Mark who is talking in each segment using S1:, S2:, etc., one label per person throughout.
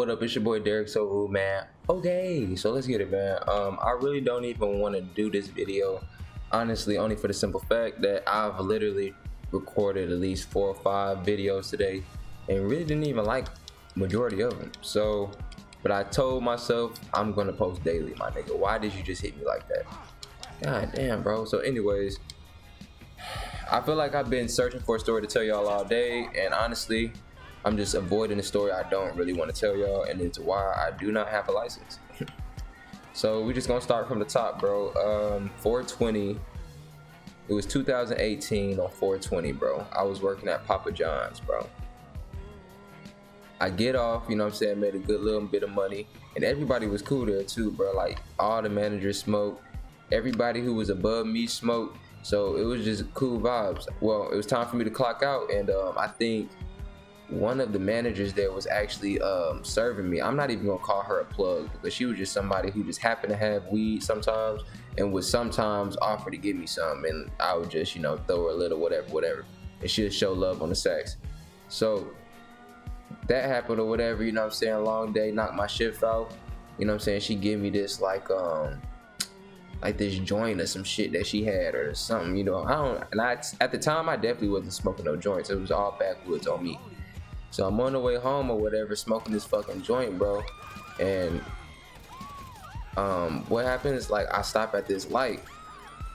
S1: What up, it's your boy DERRICKSORUDE, man. Okay, so let's get it, man. I really don't even want to do this video, honestly, only for the simple fact that I've literally recorded at least 4 or 5 videos today and really didn't even like majority of them. So, but I told myself I'm gonna post daily, my nigga. Why did you just hit me like that? God damn, bro. So anyways, I feel like I've been searching for a story to tell y'all all day, and honestly, I'm just avoiding the story I don't really want to tell y'all, and it's why I do not have a license. So we just gonna start from the top, bro. 420. It was 2018 on 420, bro. I was working at Papa John's, bro. I get off, you know what I'm saying, made a good little bit of money, and everybody was cool there too, bro. Like, all the managers smoked, everybody who was above me smoked, so it was just cool vibes. Well, it was time for me to clock out, and I think one of the managers there was actually serving me. I'm not even gonna call her a plug, because she was just somebody who just happened to have weed sometimes and would sometimes offer to give me some, and I would just, you know, throw her a little whatever, and she'd show love on the sacks. So that happened or whatever, you know what I'm saying, long day, knocked my shift out, you know what I'm saying. She gave me this like this joint or some shit that she had or something, you know. At the time I definitely wasn't smoking no joints. It was all backwoods on me. So I'm on the way home or whatever, smoking this fucking joint, bro. And what happens, like, I stop at this light.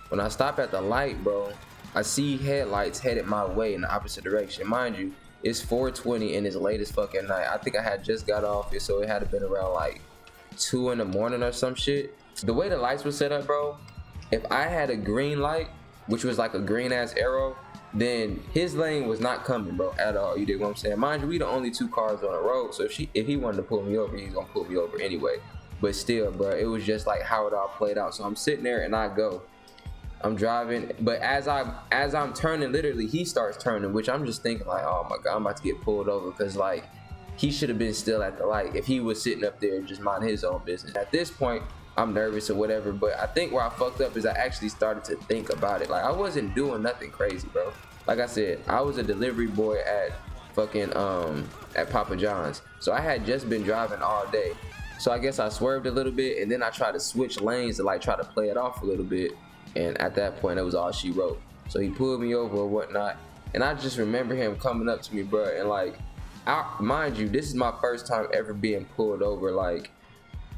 S1: When I stop at the light, bro, I see headlights headed my way in the opposite direction. Mind you, it's 4:20 and it's late as fucking night. I think I had just got off it, so it had to been around like 2 in the morning or some shit. The way the lights were set up, bro, if I had a green light, which was like a green ass arrow, then his lane was not coming, bro, at all. You dig what I'm saying? Mind you, we the only 2 cars on the road, so if he wanted to pull me over, he's gonna pull me over anyway. But still, bro, it was just like how it all played out. So I'm sitting there and I'm driving, but as I'm turning, literally he starts turning, which I'm just thinking like, oh my god, I'm about to get pulled over, because like he should have been still at the light if he was sitting up there just minding his own business. At this point, I'm nervous or whatever, but I think where I fucked up is I actually started to think about it. Like, I wasn't doing nothing crazy, bro. Like I said, I was a delivery boy at fucking at Papa John's, so I had just been driving all day. So I guess I swerved a little bit, and then I tried to switch lanes to like try to play it off a little bit, and at that point, that was all she wrote. So he pulled me over or whatnot, and I just remember him coming up to me, bro, and like, mind you, this is my first time ever being pulled over. Like,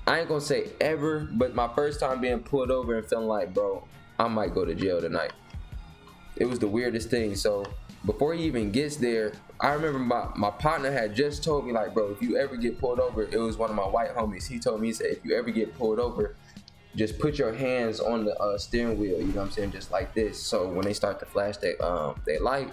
S1: I ain't gonna say ever, but my first time being pulled over and feeling like, bro, I might go to jail tonight. It was the weirdest thing. So before he even gets there, I remember my partner had just told me, like, bro, if you ever get pulled over, it was one of my white homies. He told me, he said, if you ever get pulled over, just put your hands on the steering wheel, you know what I'm saying, just like this. So when they start to flash that light,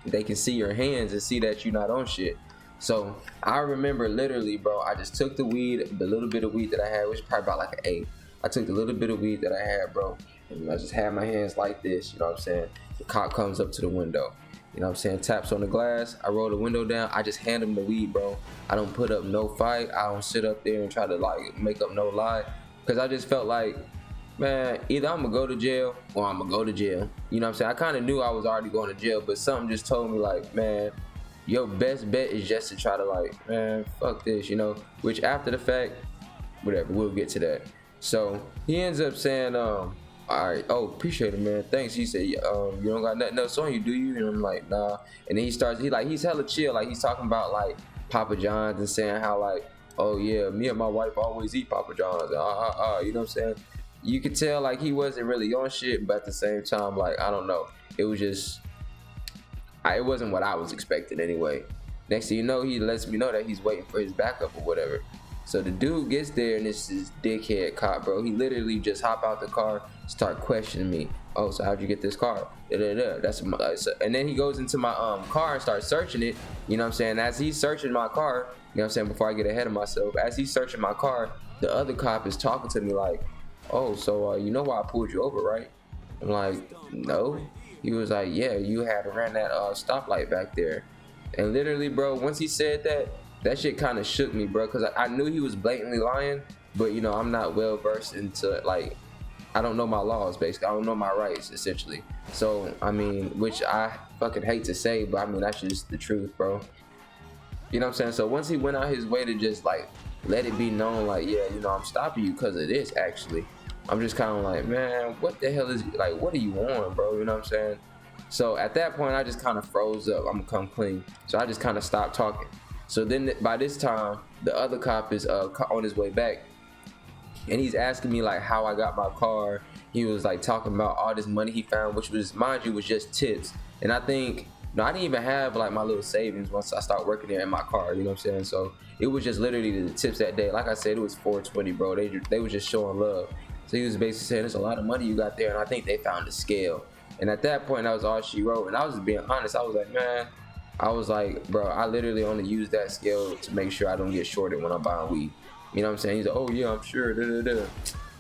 S1: they can see your hands and see that you're not on shit. So I remember literally, bro, I just took the weed, the little bit of weed that I had, which was probably about like an 8. I took the little bit of weed that I had, bro, and I just had my hands like this, you know what I'm saying. The cop comes up to the window, you know what I'm saying, taps on the glass. I roll the window down. I just hand him the weed, bro. I don't put up no fight. I don't sit up there and try to like make up no lie, because I just felt like, man, either I'm gonna go to jail or I'm gonna go to jail. You know what I'm saying? I kind of knew I was already going to jail, but something just told me like, man, your best bet is just to try to like, man, fuck this, you know. Which after the fact, whatever, we'll get to that. So he ends up saying, all right, oh, appreciate it, man, thanks. He said, you don't got nothing else on you, do you? And I'm like, nah. And then he's hella chill, like he's talking about like Papa John's and saying how like, oh yeah, me and my wife always eat Papa John's, you know what I'm saying? You could tell like he wasn't really on shit, but at the same time, like, I don't know, it was just, it wasn't what I was expecting anyway. Next thing you know, he lets me know that he's waiting for his backup or whatever. So the dude gets there, and it's this dickhead cop, bro. He literally just hop out the car, start questioning me. Oh, so how'd you get this car? That's and then he goes into my car and starts searching it. You know what I'm saying? As he's searching my car, you know what I'm saying, before I get ahead of myself, as he's searching my car, the other cop is talking to me like, oh, so you know why I pulled you over, right? I'm like, no. He was like, yeah, you had ran that stoplight back there. And literally, bro, once he said that, that shit kind of shook me, bro, because I knew he was blatantly lying, but, you know, I'm not well versed into, like, I don't know my laws, basically. I don't know my rights, essentially. So, I mean, which I fucking hate to say, but I mean, that's just the truth, bro. You know what I'm saying? So once he went out his way to just like let it be known, like, yeah, you know, I'm stopping you because of this. Actually, I'm just kind of like, man, what the hell is, like, what are you on, bro? You know what I'm saying? So at that point, I just kind of froze up. I'm gonna come clean. So I just kind of stopped talking. So then by this time, the other cop is on his way back, and he's asking me like how I got my car. He was like talking about all this money he found, which was, mind you, was just tips. And I think, no, I didn't even have like my little savings once I started working there in my car. You know what I'm saying? So it was just literally the tips that day. Like I said, it was 420, bro. They was just showing love. So he was basically saying, there's a lot of money you got there, and I think they found the scale. And at that point, that was all she wrote. And I was just being honest. I was like, man, I was like, bro, I literally only use that scale to make sure I don't get shorted when I'm buying weed. You know what I'm saying? He's like, oh yeah, I'm sure.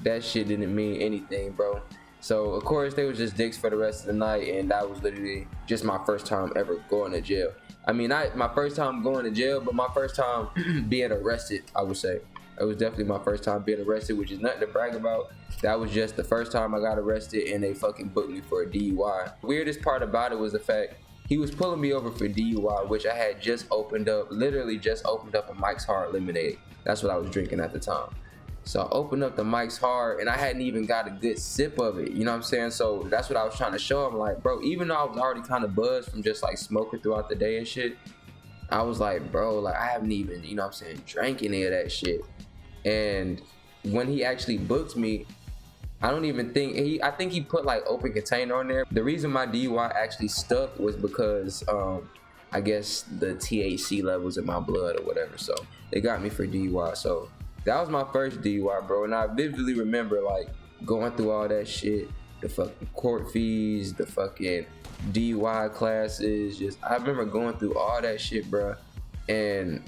S1: That shit didn't mean anything, bro. So of course they was just dicks for the rest of the night, and that was literally just my first time ever going to jail. I mean, my first time going to jail, but my first time being arrested, I would say. It was definitely my first time being arrested, which is nothing to brag about. That was just the first time I got arrested, and they fucking booked me for a DUI. Weirdest part about it was the fact he was pulling me over for DUI, which I had just opened up, literally just opened up a Mike's Hard lemonade. That's what I was drinking at the time. So I opened up the Mike's Hard, and I hadn't even got a good sip of it. You know what I'm saying? So that's what I was trying to show him. Like, bro, even though I was already kind of buzzed from just like smoking throughout the day and shit, I was like, bro, like I haven't even, you know what I'm saying, drank any of that shit. And when he actually booked me, I don't even think I think he put like open container on there. The reason my DUI actually stuck was because I guess the THC levels in my blood or whatever. So they got me for DUI. So that was my first DUI, bro. And I vividly remember like going through all that shit, the fucking court fees, the fucking DUI classes. I remember going through all that shit, bro. And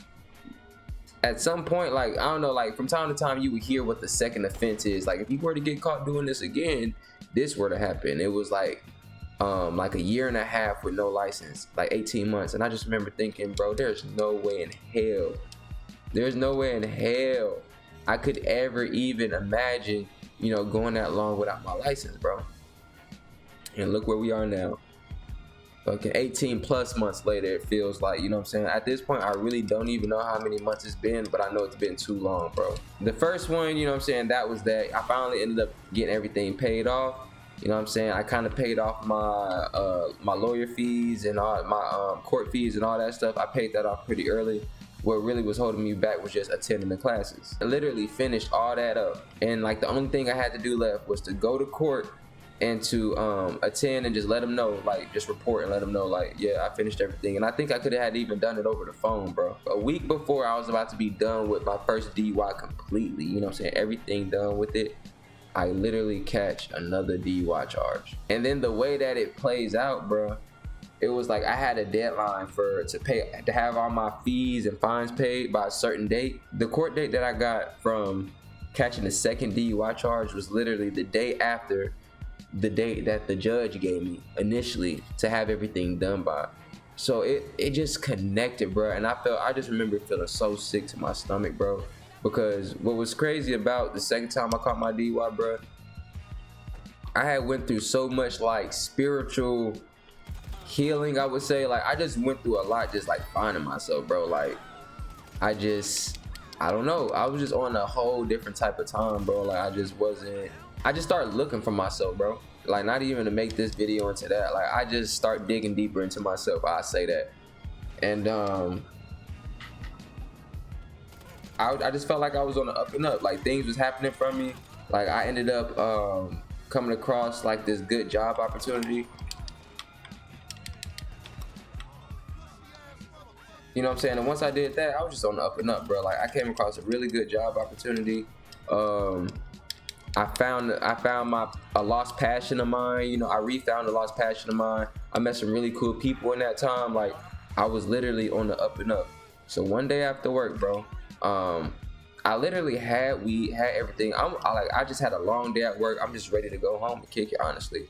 S1: at some point, like, I don't know, like from time to time you would hear what the second offense is. Like if you were to get caught doing this again, this were to happen. It was like a year and a half with no license, like 18 months. And I just remember thinking, bro, there's no way in hell I could ever even imagine, you know, going that long without my license, bro. And look where we are now. Fucking 18 plus months later, it feels like, you know what I'm saying? At this point, I really don't even know how many months it's been, but I know it's been too long, bro. The first one, you know what I'm saying, that was that. I finally ended up getting everything paid off. You know what I'm saying? I kind of paid off my my lawyer fees and all my court fees and all that stuff. I paid that off pretty early. What really was holding me back was just attending the classes. I literally finished all that up. And like the only thing I had to do left was to go to court and to attend and just let them know, like just report and let them know like, yeah, I finished everything. And I think I could have even done it over the phone, bro. A week before I was about to be done with my first DUI completely, you know what I'm saying, everything done with it, I literally catch another DUI charge. And then the way that it plays out, bro, it was like I had a deadline to have all my fees and fines paid by a certain date. The court date that I got from catching the second DUI charge was literally the day after the date that the judge gave me initially to have everything done by. So it just connected, bro. And I just remember feeling so sick to my stomach, bro. Because what was crazy about the second time I caught my DUI, bro, I had went through so much like spiritual healing, I would say. Like I just went through a lot just like finding myself, bro. Like I don't know, I was just on a whole different type of time, bro. Like I just started looking for myself, bro. Like not even to make this video into that, like I just start digging deeper into myself, I say that. And I just felt like I was on the up and up, like things was happening for me. Like I ended up coming across like this good job opportunity. You know what I'm saying? And once I did that, I was just on the up and up, bro. Like I came across a really good job opportunity. I found a lost passion of mine. You know, I refound a lost passion of mine. I met some really cool people in that time. Like I was literally on the up and up. So one day after work, bro, I literally had everything. I just had a long day at work. I'm just ready to go home and kick it, honestly.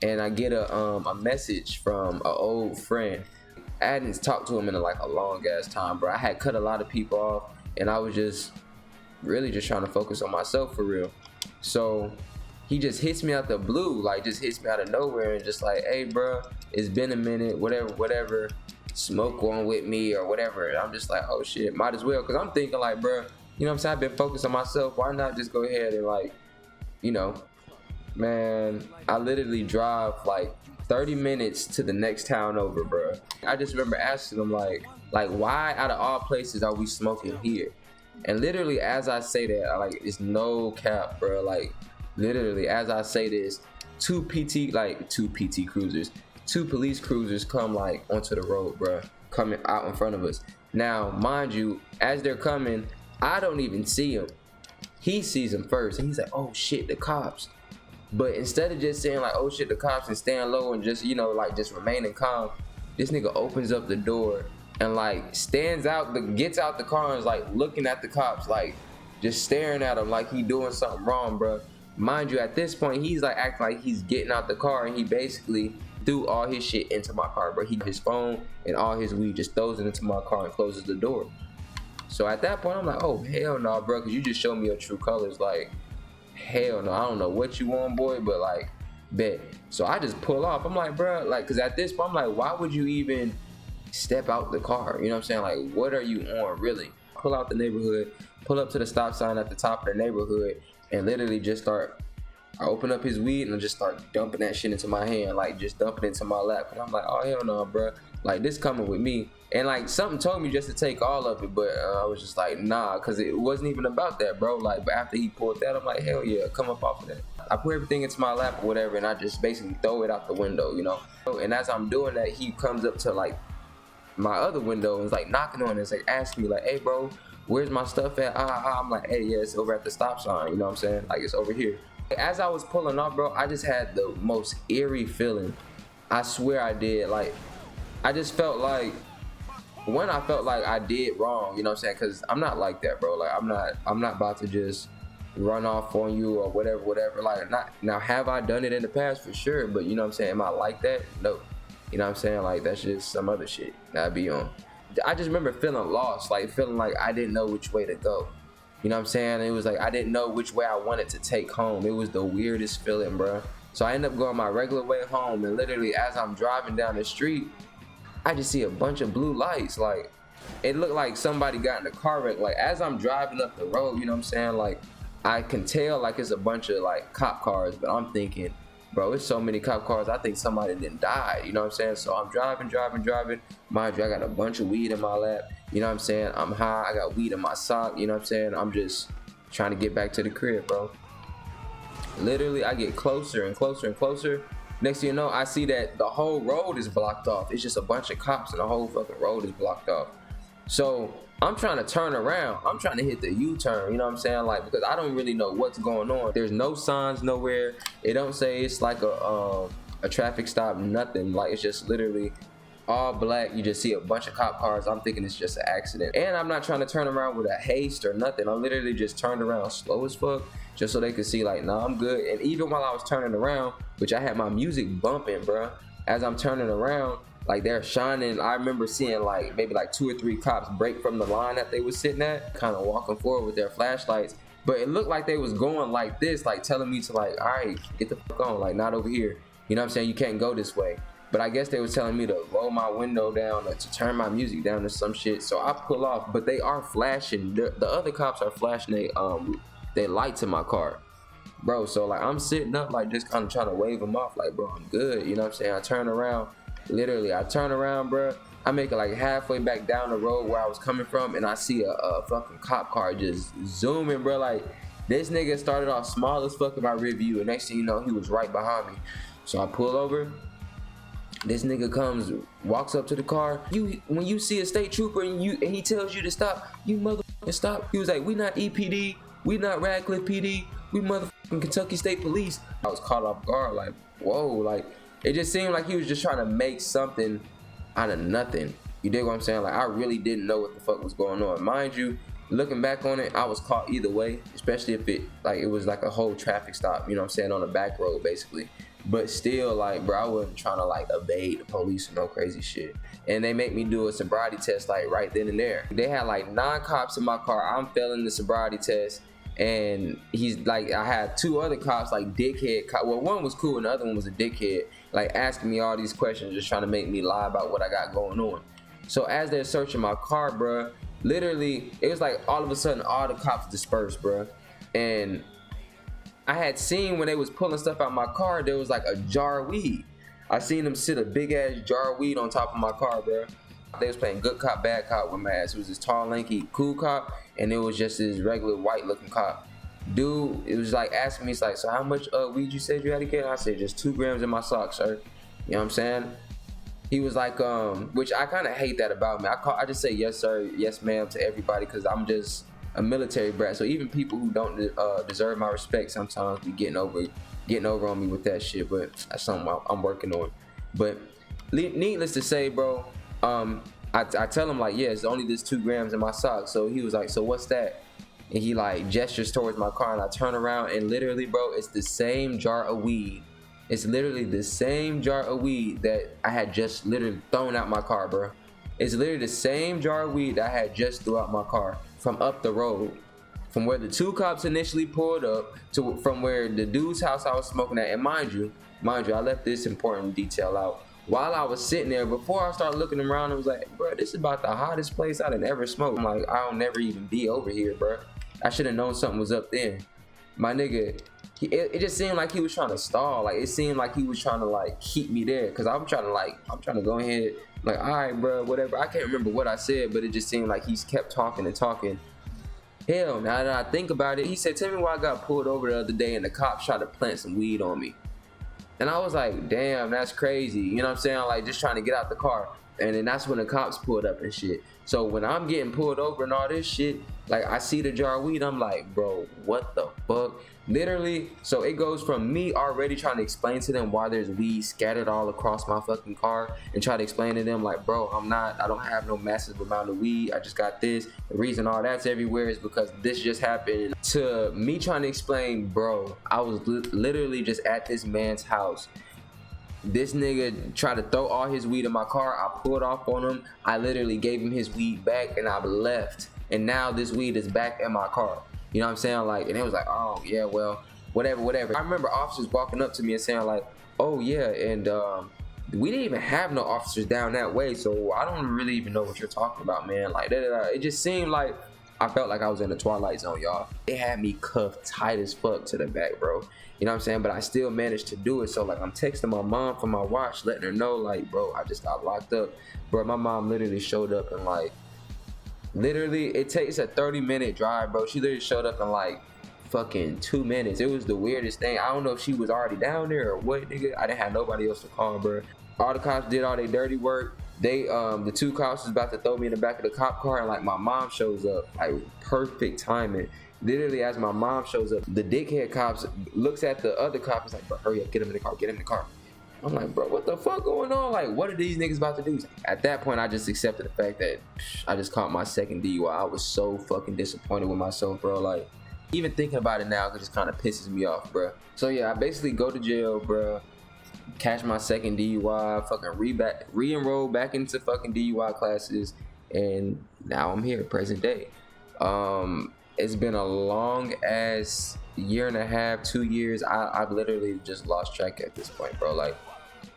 S1: And I get a message from an old friend. I hadn't talked to him in like a long ass time, bro. I had cut a lot of people off, and I was just really just trying to focus on myself for real. So he just hits me out the blue, like just hits me out of nowhere and just like, hey bro, it's been a minute, whatever, smoke one with me or whatever. And I'm just like, oh shit, might as well, because I'm thinking like, bro, you know what I'm saying, I've been focused on myself, why not just go ahead and like, you know, man, I literally drive like 30 minutes to the next town over, bro. I just remember asking him like why out of all places are we smoking here? And literally as I say that, like, it's no cap, bro, like literally as I say this, two police cruisers come like onto the road, bro, coming out in front of us. Now mind you, as they're coming, I don't even see him. He sees him first and he's like, oh shit, the cops. But instead of just saying like, oh shit, the cops, and staying low and just, you know, like just remaining calm, this nigga opens up the door and like gets out the car and is like looking at the cops, like just staring at him like he doing something wrong, bro. Mind you, at this point, he's like acting like he's getting out the car, and he basically threw all his shit into my car, bro. His phone and all his weed, just throws it into my car and closes the door. So at that point, I'm like, oh hell no, bro, because you just showed me your true colors. Like, hell no, I don't know what you want, boy, but like, bet. So I just pull off. I'm like, bro, like, because at this point, I'm like, why would you even step out the car? You know what I'm saying? Like, what are you on, really? Pull out the neighborhood, pull up to the stop sign at the top of the neighborhood, and literally just I open up his weed and I just start dumping that shit into my hand, like just dumping it into my lap. And I'm like, oh hell no, bro, like this coming with me. And like something told me just to take all of it, but I was just like, nah, because it wasn't even about that, bro. Like, but after he pulled that, I'm like, hell yeah, come up off of that. I put everything into my lap or whatever, and I just basically throw it out the window, you know. And as I'm doing that, he comes up to like my other window and is like knocking on it, it's like asking me like, hey bro, where's my stuff at? I'm like, hey, yeah, it's over at the stop sign, you know what I'm saying? Like, it's over here. As I was pulling off, bro, I just had the most eerie feeling. I swear I did. Like, I just felt like, I felt like I did wrong, you know what I'm saying? Because I'm not like that, bro. Like, I'm not about to just run off on you or whatever. Like, now, have I done it in the past? For sure. But, you know what I'm saying? Am I like that? No. You know what I'm saying? Like, that's just some other shit that I be on. I just remember feeling lost, like feeling like I didn't know which way to go. You know what I'm saying? It was like I didn't know which way I wanted to take home. It was the weirdest feeling, bro. So I ended up going my regular way home, and literally as I'm driving down the street, I just see a bunch of blue lights. Like, it looked like somebody got in a car wreck. Like, as I'm driving up the road, you know what I'm saying? Like, I can tell like it's a bunch of like cop cars, but I'm thinking, bro, it's so many cop cars, I think somebody didn't die, you know what I'm saying? So I'm driving. Mind you, I got a bunch of weed in my lap, you know what I'm saying? I'm high, I got weed in my sock, you know what I'm saying? I'm just trying to get back to the crib, bro. Literally, I get closer and closer and closer. Next thing you know, I see that the whole road is blocked off. It's just a bunch of cops and the whole fucking road is blocked off. So I'm trying to turn around. I'm trying to hit the U-turn, you know what I'm saying? Like, because I don't really know what's going on. There's no signs nowhere. It don't say it's like a traffic stop, nothing. Like, it's just literally all black. You just see a bunch of cop cars. I'm thinking it's just an accident. And I'm not trying to turn around with a haste or nothing. I literally just turned around slow as fuck, just so they could see like, nah, I'm good. And even while I was turning around, which I had my music bumping, bro, as I'm turning around, like, they're shining. I remember seeing like maybe like 2 or 3 cops break from the line that they was sitting at, kind of walking forward with their flashlights. But it looked like they was going like this, like telling me to like, all right, get the fuck on, like not over here. You know what I'm saying? You can't go this way. But I guess they was telling me to roll my window down or to turn my music down or some shit. So I pull off, but they are flashing. The other cops are flashing they lights in my car, bro. So like I'm sitting up, like just kind of trying to wave them off, like, bro, I'm good. You know what I'm saying? I turn around. Literally, I turn around, bro. I make it like halfway back down the road where I was coming from, and I see a fucking cop car just zooming, bro. Like, this nigga started off small as fuck in my rear view, and next thing you know, he was right behind me. So I pull over. This nigga comes, walks up to the car. When you see a state trooper and he tells you to stop, you motherfucking stop. He was like, we not EPD, we not Radcliffe PD, we motherfucking Kentucky State Police. I was caught off guard, like, whoa, like. It just seemed like he was just trying to make something out of nothing. You dig what I'm saying? Like, I really didn't know what the fuck was going on. Mind you, looking back on it, I was caught either way, especially if it was like a whole traffic stop, you know what I'm saying, on a back road basically. But still, like, bro, I wasn't trying to like evade the police or no crazy shit. And they make me do a sobriety test like right then and there. They had like 9 cops in my car. I'm failing the sobriety test. And he's like, I had two other cops, like dickhead cop. Well, one was cool and the other one was a dickhead, like asking me all these questions, just trying to make me lie about what I got going on. So as they're searching my car, bruh, literally, it was like all of a sudden all the cops dispersed, bruh. And I had seen when they was pulling stuff out of my car, there was like a jar of weed. I seen them sit a big ass jar of weed on top of my car, bruh. They was playing good cop, bad cop with my ass. It was this tall, lanky, cool cop, and it was just this regular white looking cop. Dude, it was like asking me, it's like, so how much weed you said you had to get? I said, just 2 grams in my sock, sir. You know what I'm saying? He was like, which I kind of hate that about me. I just say yes, sir, yes, ma'am to everybody, because I'm just a military brat. So even people who don't deserve my respect sometimes be getting over on me with that shit. But that's something I'm working on. But needless to say, bro, I tell him like, yeah, it's only this 2 grams in my sock. So he was like, so what's that? And he like gestures towards my car, and I turn around, and literally, bro, it's the same jar of weed. It's literally the same jar of weed that I had just literally thrown out my car, bro. It's literally the same jar of weed that I had just threw out my car from up the road. From where the 2 cops initially pulled up to from where the dude's house I was smoking at. And mind you, I left this important detail out. While I was sitting there, before I started looking around, I was like, bro, this is about the hottest place I'd ever smoked. I'm like, I'll never even be over here, bro. I should have known something was up there. My nigga, it just seemed like he was trying to stall. Like, it seemed like he was trying to like keep me there, because I'm trying to go ahead, like, all right, bro, whatever. I can't remember what I said, but it just seemed like he's kept talking and talking. Hell, now that I think about it, he said, tell me why I got pulled over the other day and the cops tried to plant some weed on me. And I was like, damn, that's crazy. You know what I'm saying? Like, just trying to get out the car. And then that's when the cops pulled up and shit. So when I'm getting pulled over and all this shit, like, I see the jar of weed, I'm like, bro, what the fuck? Literally, so it goes from me already trying to explain to them why there's weed scattered all across my fucking car, and try to explain to them like, bro, I don't have no massive amount of weed, I just got this. The reason all that's everywhere is because this just happened. To me trying to explain, bro, I was literally just at this man's house. This nigga tried to throw all his weed in my car. I pulled off on him. I literally gave him his weed back, and I left. And now this weed is back in my car. You know what I'm saying? Like, and it was like, oh yeah, well, whatever. I remember officers walking up to me and saying like, oh yeah, and we didn't even have no officers down that way, so I don't really even know what you're talking about, man. Like, it just seemed like I felt like I was in the Twilight Zone, y'all. It had me cuffed tight as fuck to the back, bro. You know what I'm saying? But I still managed to do it. So like, I'm texting my mom from my watch, letting her know like, bro, I just got locked up. Bro, my mom literally showed up and like, literally, it takes a 30-minute drive, bro. She literally showed up in like fucking 2 minutes. It was the weirdest thing. I don't know if she was already down there or what, nigga. I didn't have nobody else to call, bro. All the cops did all their dirty work. They, the 2 cops was about to throw me in the back of the cop car, and like my mom shows up, like perfect timing. Literally, as my mom shows up, the dickhead cops looks at the other cop, is like, bro, hurry up, get him in the car, get him in the car. I'm like, bro, what the fuck going on? Like, what are these niggas about to do? At that point, I just accepted the fact that I just caught my second DUI. I was so fucking disappointed with myself, bro. Like, even thinking about it now, it just kind of pisses me off, bro. So yeah, I basically go to jail, bro. Catch my second DUI, fucking re-enroll back into fucking DUI classes, and now I'm here, present day. It's been a long ass year and a half, 2 years. I've literally just lost track at this point, bro. Like,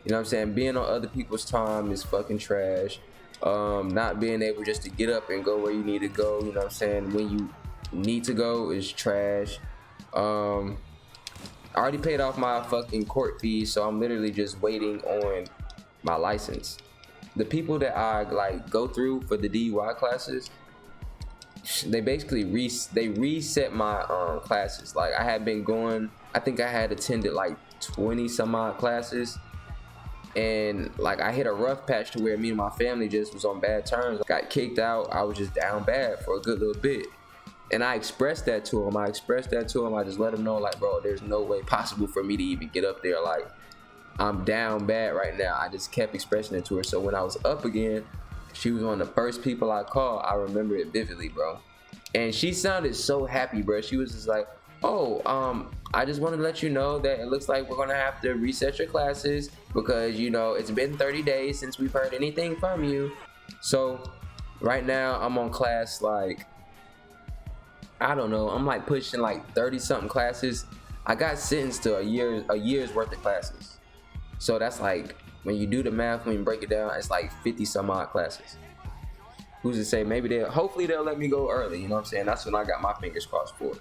S1: you know what I'm saying? Being on other people's time is fucking trash. Not being able just to get up and go where you need to go, you know what I'm saying, when you need to go, is trash. I already paid off my fucking court fees, so I'm literally just waiting on my license. The people that I like go through for the DUI classes, they basically reset my classes. Like, I had been going, I think I had attended like 20 some odd classes, and like I hit a rough patch to where me and my family just was on bad terms. Got kicked out. I was just down bad for a good little bit. And I expressed that to him. I just let him know, like, bro, there's no way possible for me to even get up there. Like, I'm down bad right now. I just kept expressing it to her. So when I was up again, she was one of the first people I called. I remember it vividly, bro. And she sounded so happy, bro. She was just like, oh, I just wanted to let you know that it looks like we're gonna have to reset your classes because, you know, it's been 30 days since we've heard anything from you. So right now I'm on class like I don't know, I'm like pushing like 30 something classes. I got sentenced to a year's worth of classes. So that's like, when you do the math, when you break it down, it's like 50 some odd classes. Who's to say, maybe hopefully they'll let me go early, you know what I'm saying? That's what I got my fingers crossed for.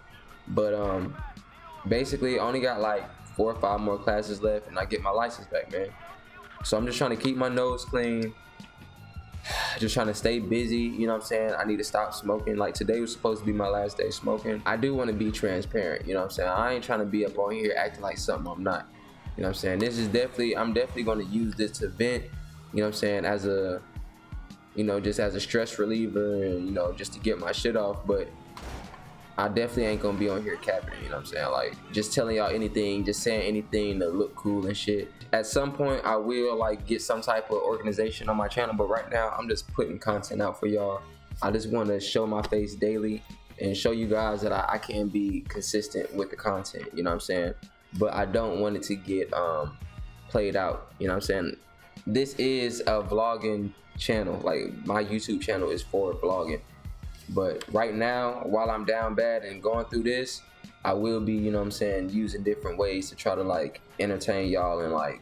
S1: But basically I only got like 4 or 5 more classes left and I get my license back, man. So I'm just trying to keep my nose clean, just trying to stay busy, you know what I'm saying? I need to stop smoking. Like today was supposed to be my last day smoking. I do want to be transparent, you know what I'm saying? I ain't trying to be up on here acting like something I'm not. You know what I'm saying? This is I'm definitely going to use this to vent, you know what I'm saying, as a, you know, just as a stress reliever and, you know, just to get my shit off. But I definitely ain't gonna be on here capping, you know what I'm saying? Like, just telling y'all anything, just saying anything to look cool and shit. At some point, I will, like, get some type of organization on my channel, but right now, I'm just putting content out for y'all. I just want to show my face daily and show you guys that I can be consistent with the content, you know what I'm saying? But I don't want it to get played out, you know what I'm saying? This is a vlogging channel. Like, my YouTube channel is for vlogging. But right now, while I'm down bad and going through this, I will be, you know what I'm saying, using different ways to try to like entertain y'all and like,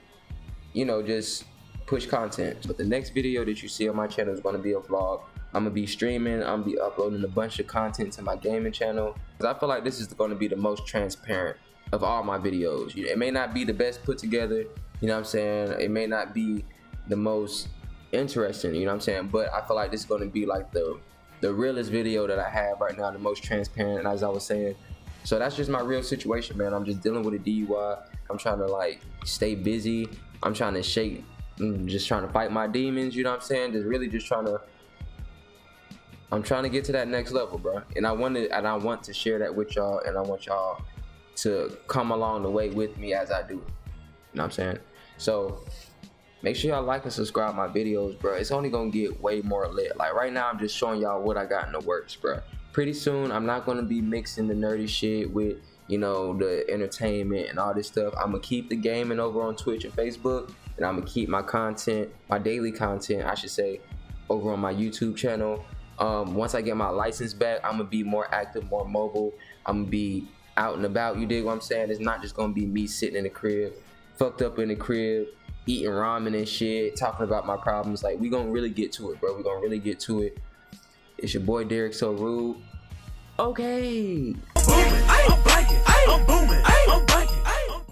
S1: you know, just push content. But the next video that you see on my channel is going to be a vlog. I'm going to be streaming. I'm going to be uploading a bunch of content to my gaming channel. Because I feel like this is going to be the most transparent of all my videos. It may not be the best put together, you know what I'm saying? It may not be the most interesting, you know what I'm saying? But I feel like this is going to be like the realest video that I have right now, the most transparent, as I was saying. So that's just my real situation, man. I'm just dealing with a DUI. I'm trying to like stay busy. I'm trying to just trying to fight my demons, you know what I'm saying? I'm trying to get to that next level, bro. And I want to share that with y'all, and I want y'all to come along the way with me as I do it. You know what I'm saying? So make sure y'all like and subscribe my videos, bro. It's only gonna get way more lit. Like right now, I'm just showing y'all what I got in the works, bro. Pretty soon, I'm not gonna be mixing the nerdy shit with, you know, the entertainment and all this stuff. I'm gonna keep the gaming over on Twitch and Facebook, and I'm gonna keep my content, my daily content, I should say, over on my YouTube channel. Once I get my license back, I'm gonna be more active, more mobile. I'm gonna be out and about. You dig what I'm saying? It's not just gonna be me sitting in the crib, fucked up in the crib, eating ramen and shit, talking about my problems. Like, we gonna really get to it, bro. We gonna really get to it. It's your boy Derrick So Rude. Okay.
S2: I'm booming, I'm blanking, I'm booming, I'm blanking.